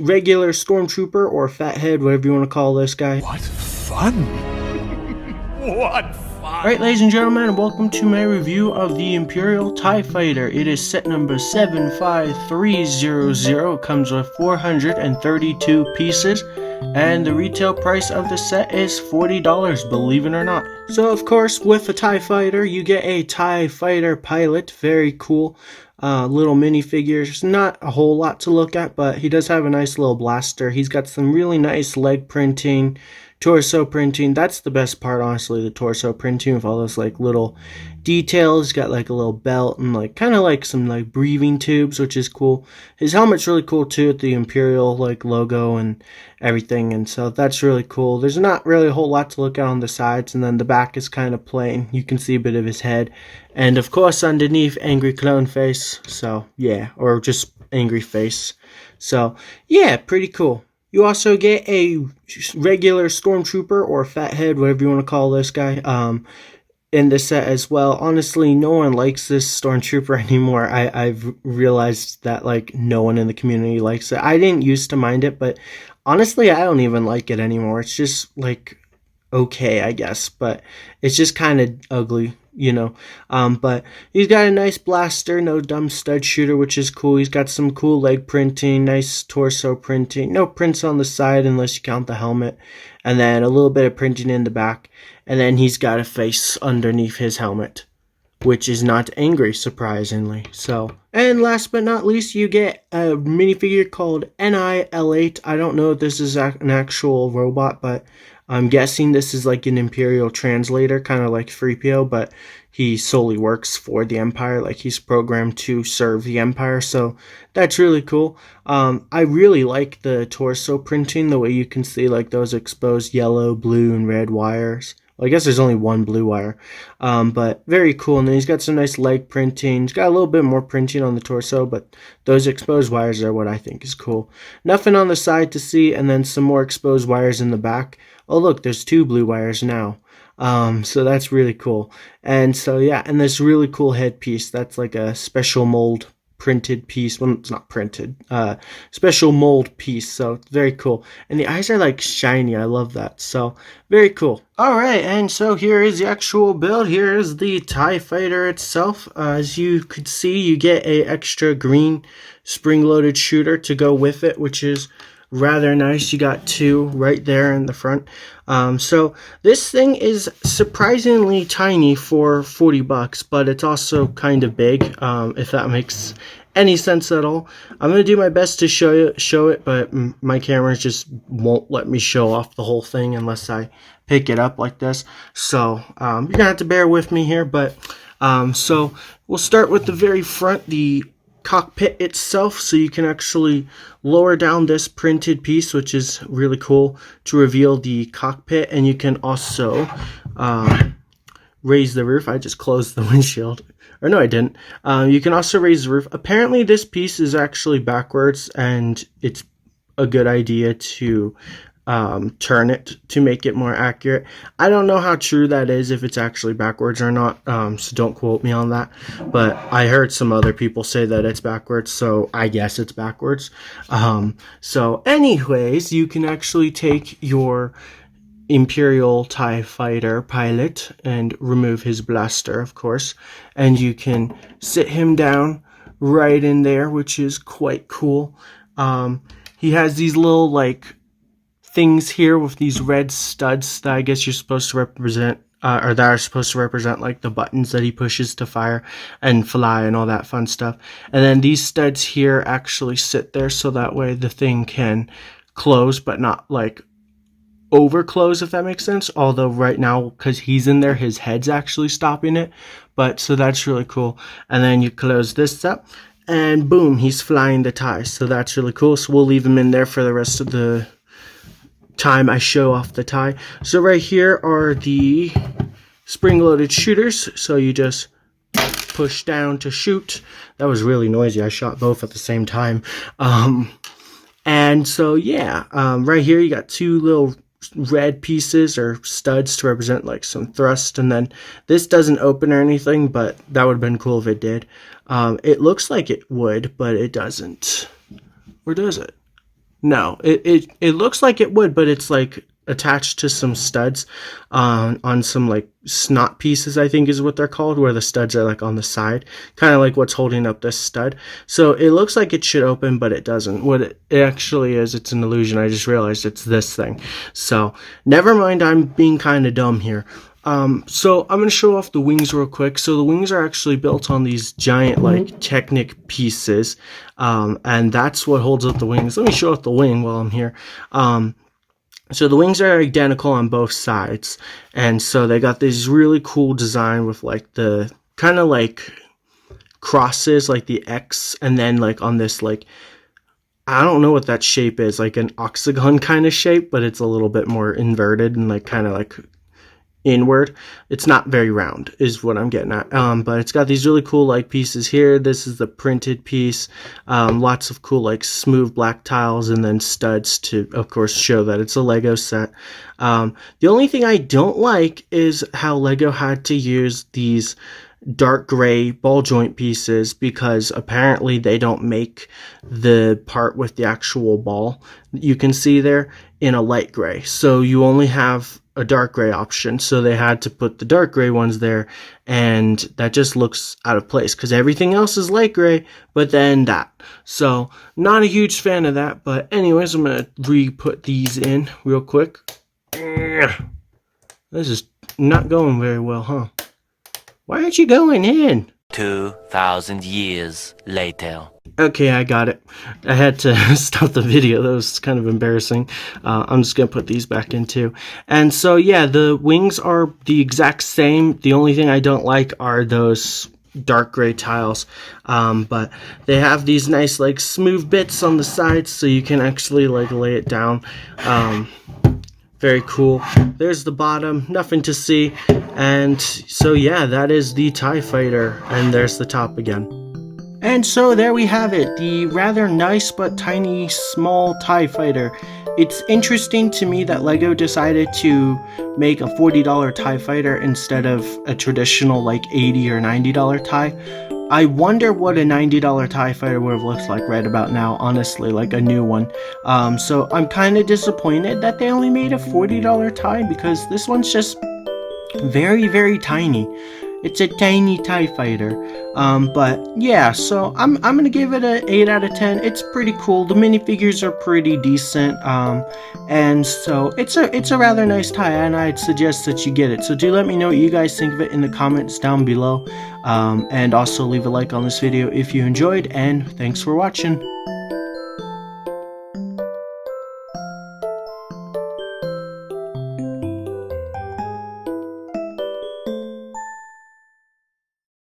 regular stormtrooper or fathead, whatever you want to call this guy. What fun! What fun! Alright, ladies and gentlemen, and welcome to my review of the Imperial TIE Fighter. It is set number 75300. It comes with 432 pieces, and the retail price of the set is $40, believe it or not. So, of course, with the TIE Fighter, you get a TIE Fighter pilot. Very cool. Little minifigures. Not a whole lot to look at, but he does have a nice little blaster. He's got some really nice leg printing, torso printing. That's the best part, honestly, the torso printing with all those like little details. He's got like a little belt and like kind of like some like breathing tubes, which is cool. His helmet's really cool too, with the Imperial like logo and everything, and so that's really cool. There's not really a whole lot to look at on the sides, and then the back is kind of plain. You can see a bit of his head, and of course underneath, angry clone face. So yeah, or just angry face. So yeah, pretty cool. You also get a regular stormtrooper or fathead, whatever you want to call this guy, in this set as well. Honestly, no one likes this stormtrooper anymore. I've realized that like no one in the community likes it. I didn't used to mind it, but honestly, I don't even like it anymore. It's just like okay, I guess, but it's just kind of ugly, you know. But he's got a nice blaster, no dumb stud shooter, which is cool. He's got some cool leg printing, nice torso printing, no prints on the side unless you count the helmet, and then a little bit of printing in the back, and then he's got a face underneath his helmet, which is not angry, surprisingly. So, and last but not least, you get a minifigure called NIL8. I don't know if this is an actual robot, but I'm guessing this is like an Imperial translator, kind of like 3PO, but he solely works for the Empire. Like he's programmed to serve the Empire, so that's really cool. I really like the torso printing, the way you can see like those exposed yellow, blue, and red wires. Well, I guess there's only one blue wire, but very cool. And then he's got some nice leg printing. He's got a little bit more printing on the torso, but those exposed wires are what I think is cool. Nothing on the side to see, and then some more exposed wires in the back. Oh, look, there's two blue wires now. So that's really cool. And so, yeah, and this really cool headpiece. That's like a special mold printed piece. Well, it's not printed. Special mold piece. So it's very cool. And the eyes are like shiny. I love that. So very cool. All right, and so here is the actual build. Here is the TIE Fighter itself. As you could see, you get a extra green spring-loaded shooter to go with it, which is rather nice. You got two right there in the front. So this thing is surprisingly tiny for $40, but it's also kind of big, if that makes any sense at all. I'm going to do my best to show it, but my camera just won't let me show off the whole thing unless I pick it up like this. So you're going to have to bear with me here, but so we'll start with the very front, the cockpit itself. So you can actually lower down this printed piece, which is really cool, to reveal the cockpit, and you can also raise the roof. I just closed the windshield, or no I didn't. You can also raise the roof. Apparently this piece is actually backwards, and it's a good idea to turn it to make it more accurate. I don't know how true that is, if it's actually backwards or not, so don't quote me on that, but I heard some other people say that it's backwards, so I guess it's backwards. So anyways, you can actually take your Imperial TIE Fighter pilot and remove his blaster, of course, and you can sit him down right in there, which is quite cool. He has these little like things here with these red studs that I guess you're supposed to represent, or that are supposed to represent like the buttons that he pushes to fire and fly and all that fun stuff. And then these studs here actually sit there, so that way the thing can close but not like over close, if that makes sense. Although right now, because he's in there, his head's actually stopping it. But so that's really cool. And then you close this up, and boom, he's flying the TIE. So that's really cool. So we'll leave him in there for the rest of the time I show off the TIE. So right here are the spring-loaded shooters. So you just push down to shoot. That was really noisy. I shot both at the same time. And so yeah, right here you got two little red pieces or studs to represent like some thrust, and then this doesn't open or anything, but that would have been cool if it did. It looks like it would, but it doesn't. Or does it? No, it looks like it would, but it's like attached to some studs on some like snot pieces, I think is what they're called, where the studs are like on the side, kind of like what's holding up this stud. So it looks like it should open, but it doesn't. What it actually is, it's an illusion. I just realized it's this thing. So never mind, I'm being kind of dumb here. So I'm going to show off the wings real quick. So the wings are actually built on these giant like Technic pieces, and that's what holds up the wings. Let me show off the wing while I'm here. So the wings are identical on both sides, and so they got this really cool design with like the kind of like crosses, like the X, and then like on this like, I don't know what that shape is, like an octagon kind of shape, but it's a little bit more inverted and like kind of like inward. It's not very round is what I'm getting at, but it's got these really cool like pieces here. This is the printed piece, lots of cool like smooth black tiles, and then studs to of course show that it's a Lego set. The only thing I don't like is how Lego had to use these dark gray ball joint pieces, because apparently they don't make the part with the actual ball you can see there in a light gray, so you only have a dark gray option. So they had to put the dark gray ones there, and that just looks out of place because everything else is light gray, but then that. So not a huge fan of that, but anyways, I'm gonna re-put these in real quick. This is not going very well, huh? Why aren't you going in? 2,000 years later. Okay, I got it. I had to stop the video. That was kind of embarrassing. I'm just going to put these back in too. And so, yeah, the wings are the exact same. The only thing I don't like are those dark gray tiles. But they have these nice, like, smooth bits on the sides, so you can actually, like, lay it down. Very cool. There's the bottom, nothing to see. And so yeah, that is the TIE Fighter, and there's the top again. And so there we have it, the rather nice but tiny small TIE Fighter. It's interesting to me that LEGO decided to make a $40 TIE Fighter instead of a traditional like $80 or $90 TIE. I wonder what a $90 TIE Fighter would have looked like right about now, honestly, like a new one. So I'm kind of disappointed that they only made a $40 TIE, because this one's just very, very tiny. It's a tiny TIE Fighter. But yeah, so I'm gonna give it an 8 out of 10. It's pretty cool. The minifigures are pretty decent. And so it's a rather nice TIE, and I'd suggest that you get it. So do let me know what you guys think of it in the comments down below. And also leave a like on this video if you enjoyed, and thanks for watching.